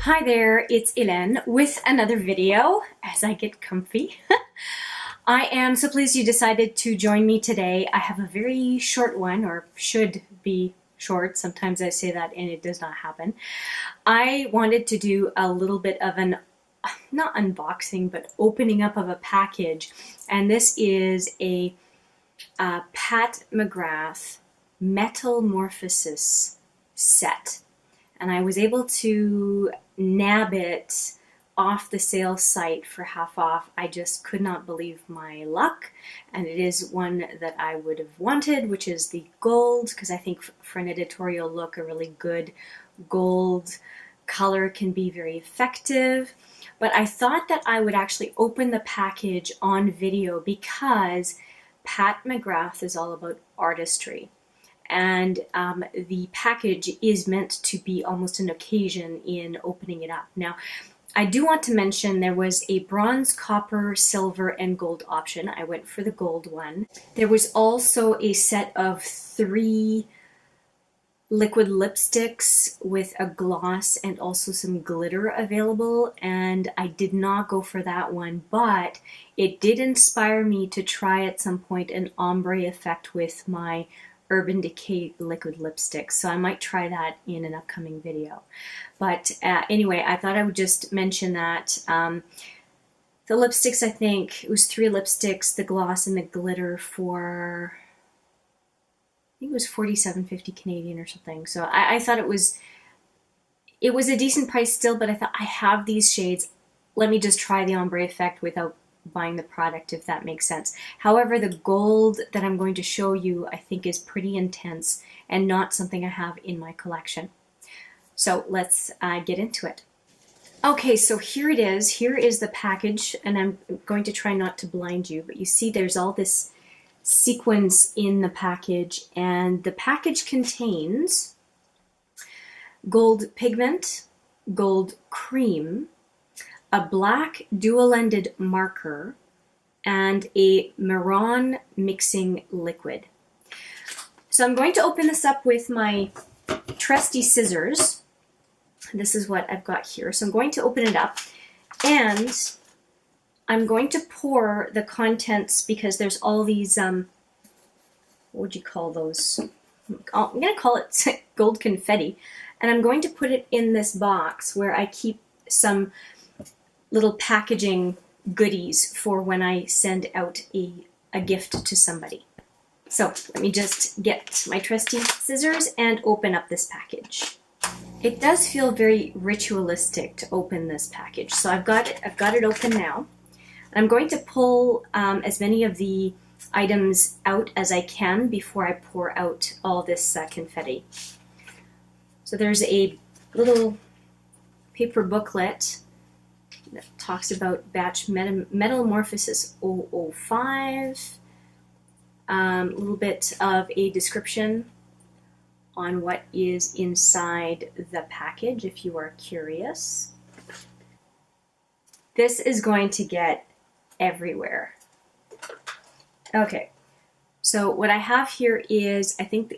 Hi there, it's Hélène with another video as I get comfy. I am so pleased you decided to join me today. I have a very short one, or should be short. Sometimes I say that and it does not happen. I wanted to do a little bit of an, not unboxing, but opening up of a package. And this is a Pat McGrath Metalmorphosis set. And I was able to nab it off the sales site for half off. I just could not believe my luck. And it is one that I would have wanted, which is the gold, because I think for an editorial look, a really good gold color can be very effective. But I thought that I would actually open the package on video because Pat McGrath is all about artistry. And the package is meant to be almost an occasion in opening it up. Now, I do want to mention there was a bronze, copper, silver, and gold option. I went for the gold one. There was also a set of 3 liquid lipsticks with a gloss and also some glitter available, and I did not go for that one, but it did inspire me to try at some point an ombre effect with my Urban Decay liquid lipstick, so I might try that in an upcoming video. But anyway, I thought I would just mention that the lipsticks, I think it was 3 lipsticks, the gloss and the glitter for, I think it was 47.50 Canadian or something. So I thought it was a decent price still, but I thought I have these shades, let me just try the ombre effect without buying the product, if that makes sense. However, the gold that I'm going to show you I think is pretty intense and not something I have in my collection. So let's get into it. Okay, so here it is. Here is the package, and I'm going to try not to blind you, but you see there's all this sequins in the package, and the package contains gold pigment, gold cream, a black dual-ended marker, and a Marron mixing liquid. So I'm going to open this up with my trusty scissors. This is what I've got here. So I'm going to open it up, and I'm going to pour the contents, because there's all these, what would you call those? I'm going to call it gold confetti. And I'm going to put it in this box where I keep some little packaging goodies for when I send out a gift to somebody. So let me just get my trusty scissors and open up this package. It does feel very ritualistic to open this package. So I've got it open now. I'm going to pull as many of the items out as I can before I pour out all this confetti. So there's a little paper booklet that talks about batch Metalmorphosis 005, a little bit of a description on what is inside the package if you are curious. This is going to get everywhere. Okay, so what I have here is, I think,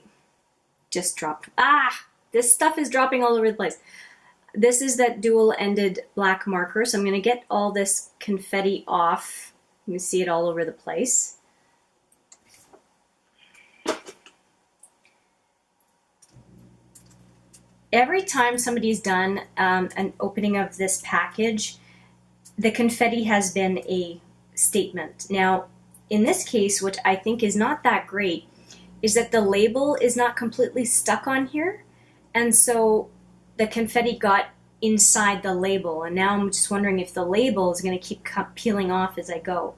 just dropped. This stuff is dropping all over the place. This is that dual-ended black marker, so I'm going to get all this confetti off. You can see it all over the place. Every time somebody's done an opening of this package, the confetti has been a statement. Now, in this case, what I think is not that great is that the label is not completely stuck on here, and so the confetti got inside the label, and now I'm just wondering if the label is going to keep peeling off as I go.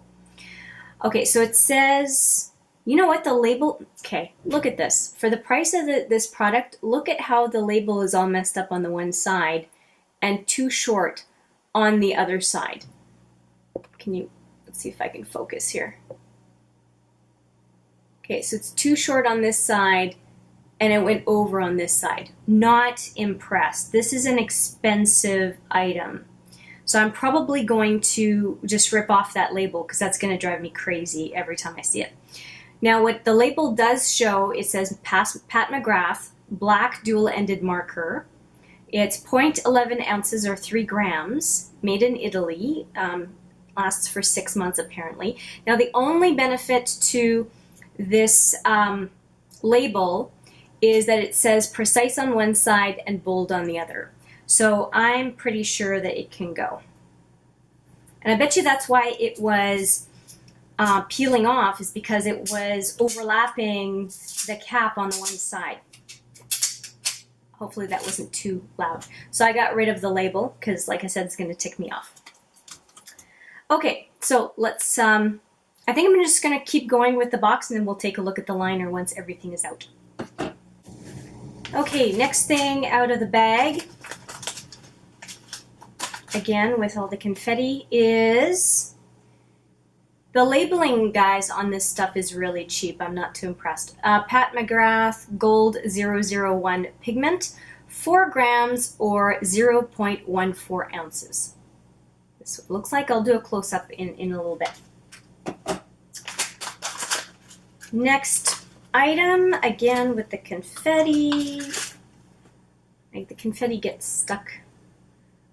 Okay, so it says, you know what, the label, okay, look at this. For the price of this product, look at how the label is all messed up on the one side and too short on the other side. Let's see if I can focus here. Okay, so it's too short on this side and it went over on this side. Not impressed. This is an expensive item. So I'm probably going to just rip off that label because that's going to drive me crazy every time I see it. Now what the label does show, it says Pat McGrath black dual-ended marker. It's 0.11 ounces or 3 grams, made in Italy, lasts for 6 months apparently. Now the only benefit to this label is that it says precise on one side and bold on the other. So I'm pretty sure that it can go. And I bet you that's why it was peeling off, is because it was overlapping the cap on the one side. Hopefully that wasn't too loud. So I got rid of the label because, like I said, it's going to tick me off. Okay, so let's, I think I'm just going to keep going with the box and then we'll take a look at the liner once everything is out. Okay, next thing out of the bag, again with all the confetti, is the labeling, guys, on this stuff is really cheap. I'm not too impressed. Pat McGrath Gold 001 pigment, 4 grams or 0.14 ounces. This looks like I'll do a close-up in a little bit. Next item, again with the confetti. Like the confetti gets stuck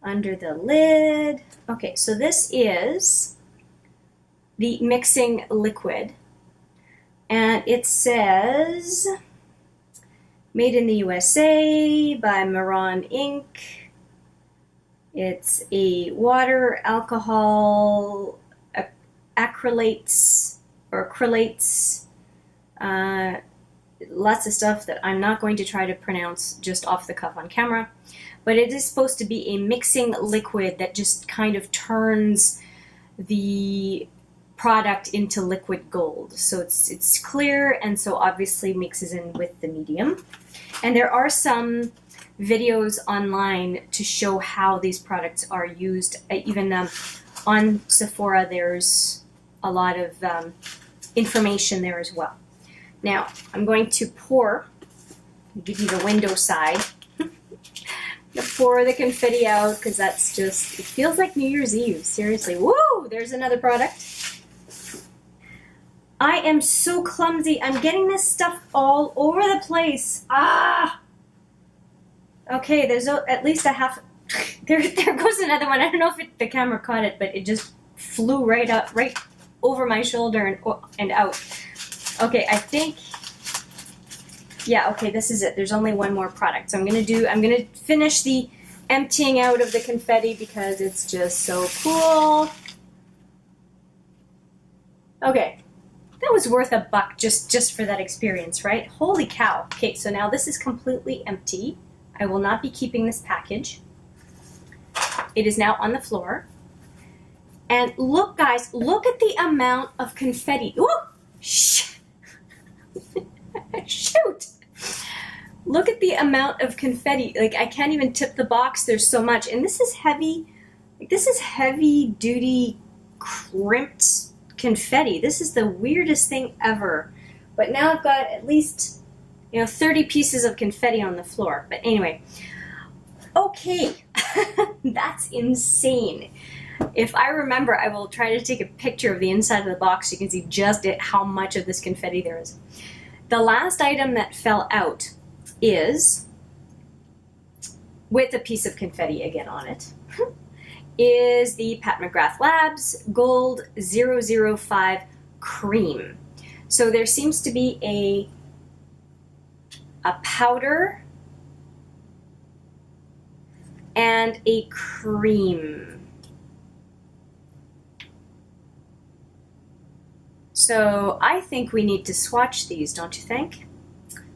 under the lid. Okay, so this is the mixing liquid, and it says made in the USA by Maron Inc. It's a water, alcohol, acrylates, lots of stuff that I'm not going to try to pronounce just off the cuff on camera. But it is supposed to be a mixing liquid that just kind of turns the product into liquid gold. So it's clear, and so obviously mixes in with the medium. And there are some videos online to show how these products are used. Even on Sephora, there's a lot of information there as well. Now, I'm going to pour, give you the window side, pour the confetti out, because that's just, it feels like New Year's Eve, seriously. Woo! There's another product. I am so clumsy. I'm getting this stuff all over the place. Ah! Okay, there's at least a half, there goes another one. I don't know if the camera caught it, but it just flew right up, right over my shoulder and out. Okay, I think, yeah, okay, this is it. There's only one more product. So I'm gonna finish the emptying out of the confetti because it's just so cool. Okay, that was worth $1 just for that experience, right? Holy cow. Okay, so now this is completely empty. I will not be keeping this package. It is now on the floor. And look, guys, look at the amount of confetti. Ooh! Shoot! Look at the amount of confetti. Like, I can't even tip the box. There's so much. And this is heavy. This is heavy duty crimped confetti. This is the weirdest thing ever. But now I've got at least, 30 pieces of confetti on the floor. But anyway, okay. That's insane. If I remember, I will try to take a picture of the inside of the box so you can see just how much of this confetti there is. The last item that fell out is, with a piece of confetti again on it, is the Pat McGrath Labs Gold 005 Cream. So there seems to be a powder and a cream. So I think we need to swatch these, don't you think?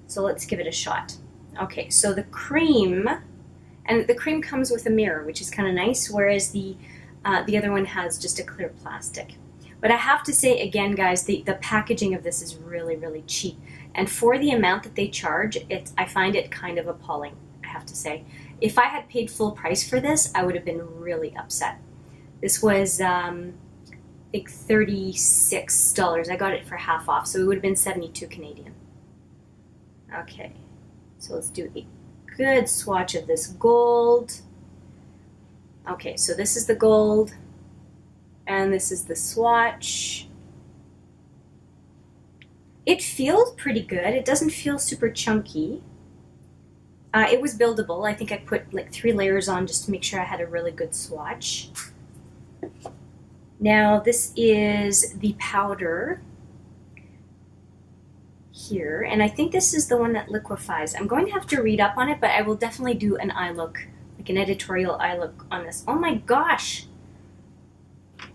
So let's give it a shot. Okay, so the cream, and the cream comes with a mirror, which is kind of nice, whereas the other one has just a clear plastic. But I have to say again, guys, the packaging of this is really, really cheap. And for the amount that they charge, I find it kind of appalling, I have to say. If I had paid full price for this, I would have been really upset. This was, I think, $36. I got it for half off, so it would have been 72 Canadian. Okay, so let's do a good swatch of this gold. Okay, so this is the gold, and this is the swatch. It feels pretty good. It doesn't feel super chunky. It was buildable. I think I put like 3 layers on just to make sure I had a really good swatch. Now this is the powder here, and I think this is the one that liquefies. I'm going to have to read up on it, but I will definitely do an eye look, like an editorial eye look on this. Oh my gosh!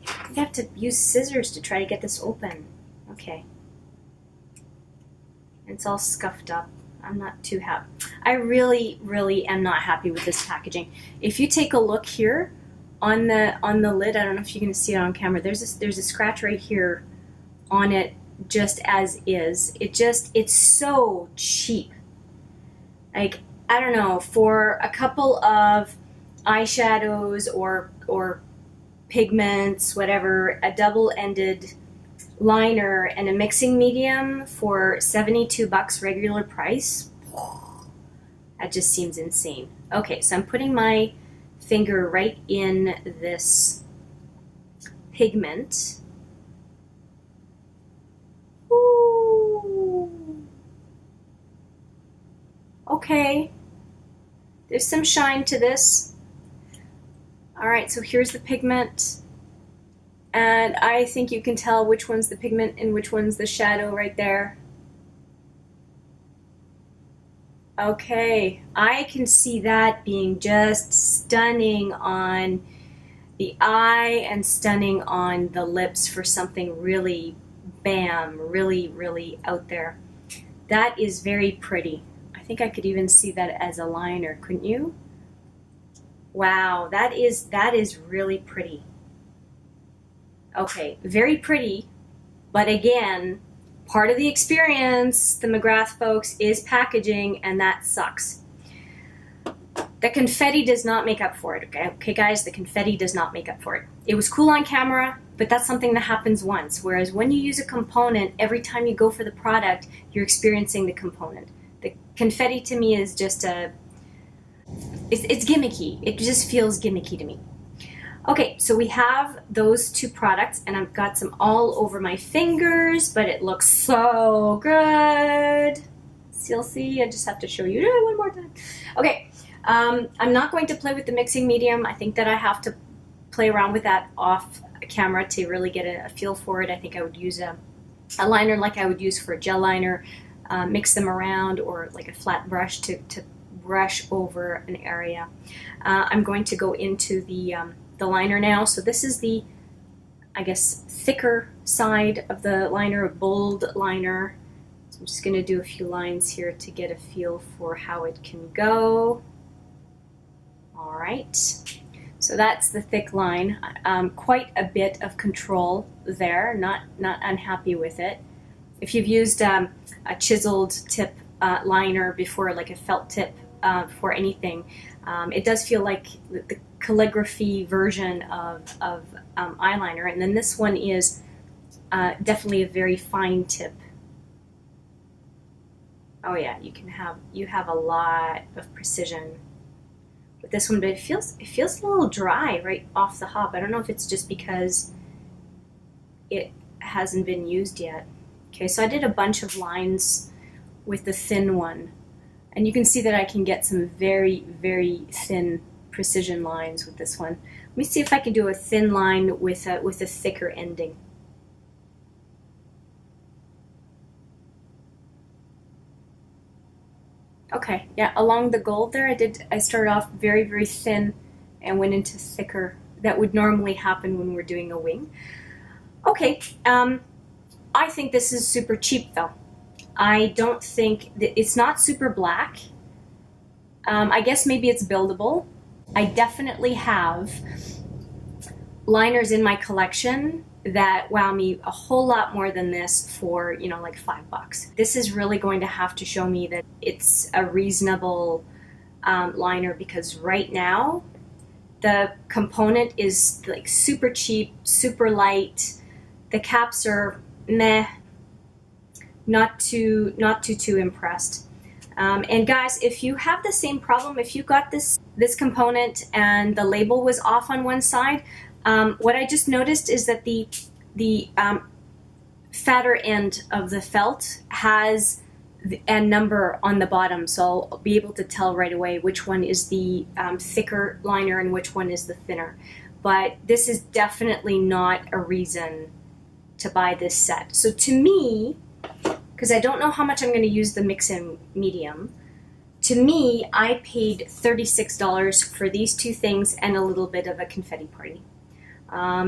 I have to use scissors to try to get this open. Okay. It's all scuffed up. I'm not too happy. I really, really am not happy with this packaging. If you take a look here on the lid, I don't know if you can see it on camera. There's a scratch right here on it, just as is. It's so cheap. Like, I don't know, for a couple of eyeshadows or pigments, whatever, a double-ended liner and a mixing medium for $72 regular price. That just seems insane. Okay, so I'm putting my finger right in this pigment. Ooh. Okay, there's some shine to this. All right, so here's the pigment. And I think you can tell which one's the pigment and which one's the shadow right there. Okay, I can see that being just stunning on the eye and stunning on the lips for something really, bam, really, really out there. That is very pretty. I think I could even see that as a liner, couldn't you? Wow, that is really pretty. Okay, very pretty, but again, part of the experience, the McGrath folks, is packaging, and that sucks. The confetti does not make up for it, okay? Okay, guys, the confetti does not make up for it. It was cool on camera, but that's something that happens once, whereas when you use a component, every time you go for the product, you're experiencing the component. The confetti to me is just it's gimmicky. It just feels gimmicky to me. Okay, so we have those 2 products, and I've got some all over my fingers, but it looks so good. You'll see, I just have to show you one more time. Okay, I'm not going to play with the mixing medium. I think that I have to play around with that off camera to really get a feel for it. I think I would use a liner like I would use for a gel liner, mix them around, or like a flat brush to brush over an area. I'm going to go into the liner now. So this is the, I guess, thicker side of the liner, a bold liner. So I'm just going to do a few lines here to get a feel for how it can go. All right, so that's the thick line. Quite a bit of control there, not unhappy with it. If you've used a chiseled tip liner before, like a felt tip for anything, it does feel like the calligraphy version of eyeliner, and then this one is definitely a very fine tip. Oh yeah, you have a lot of precision with this one, but it feels a little dry right off the hop. I don't know if it's just because it hasn't been used yet. Okay, so I did a bunch of lines with the thin one, and you can see that I can get some very, very thin precision lines with this one. Let me see if I can do a thin line with a thicker ending. Okay, yeah, along the gold there, I started off very, very thin and went into thicker. That would normally happen when we're doing a wing. Okay, I think this is super cheap though. I don't think that it's not super black. I guess maybe it's buildable. I definitely have liners in my collection that wow me a whole lot more than this for, you know, like $5. This is really going to have to show me that it's a reasonable liner, because right now the component is like super cheap, super light. The caps are meh, not too impressed. And guys, if you have the same problem, if you got this component and the label was off on one side, what I just noticed is that the fatter end of the felt has a number on the bottom, so I'll be able to tell right away which one is the thicker liner and which one is the thinner. But this is definitely not a reason to buy this set. So to me, because I don't know how much I'm going to use the mix-in medium, to me, I paid $36 for these two things and a little bit of a confetti party.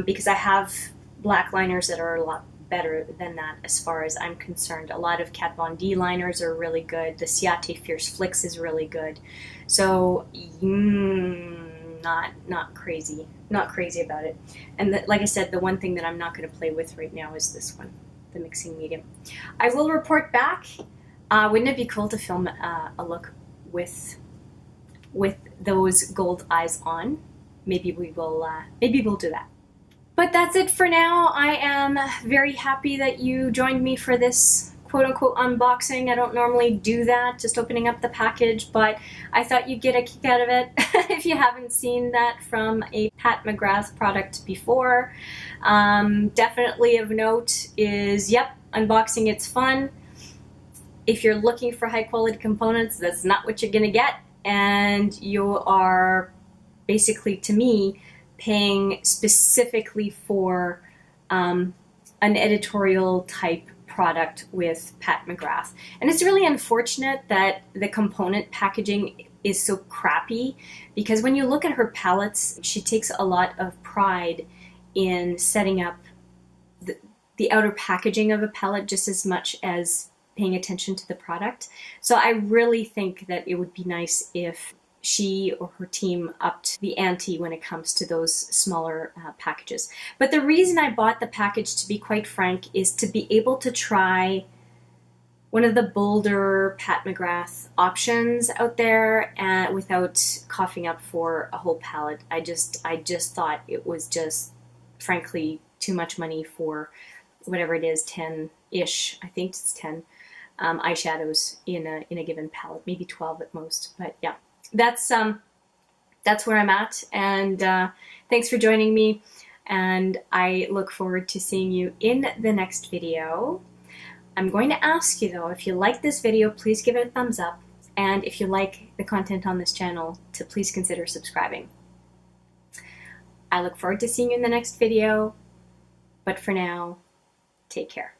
Because I have black liners that are a lot better than that as far as I'm concerned. A lot of Kat Von D liners are really good. The Ciate Fierce Flicks is really good. So, not crazy. Not crazy about it. And like I said, the one thing that I'm not going to play with right now is this one, the mixing medium. I will report back. Wouldn't it be cool to film a look with those gold eyes on? Maybe we'll do that. But that's it for now. I am very happy that you joined me for this quote-unquote unboxing. I don't normally do that, just opening up the package, but I thought you'd get a kick out of it if you haven't seen that from a Pat McGrath product before. Definitely of note is, yep, unboxing, it's fun. If you're looking for high-quality components, that's not what you're gonna get, and you are basically, to me, paying specifically for an editorial type product with Pat McGrath. And it's really unfortunate that the component packaging is so crappy, because when you look at her palettes, she takes a lot of pride in setting up the outer packaging of a palette just as much as paying attention to the product. So I really think that it would be nice if she or her team upped the ante when it comes to those smaller packages. But the reason I bought the package, to be quite frank, is to be able to try one of the bolder Pat McGrath options out there without coughing up for a whole palette. I just thought it was just, frankly, too much money for whatever it is, 10-ish, I think it's 10 eyeshadows in a given palette, maybe 12 at most. But yeah, that's where I'm at, and thanks for joining me, and I look forward to seeing you in the next video. I'm going to ask you though, if you like this video, please give it a thumbs up, and if you like the content on this channel, to please consider subscribing. I look forward to seeing you in the next video, but for now, take care.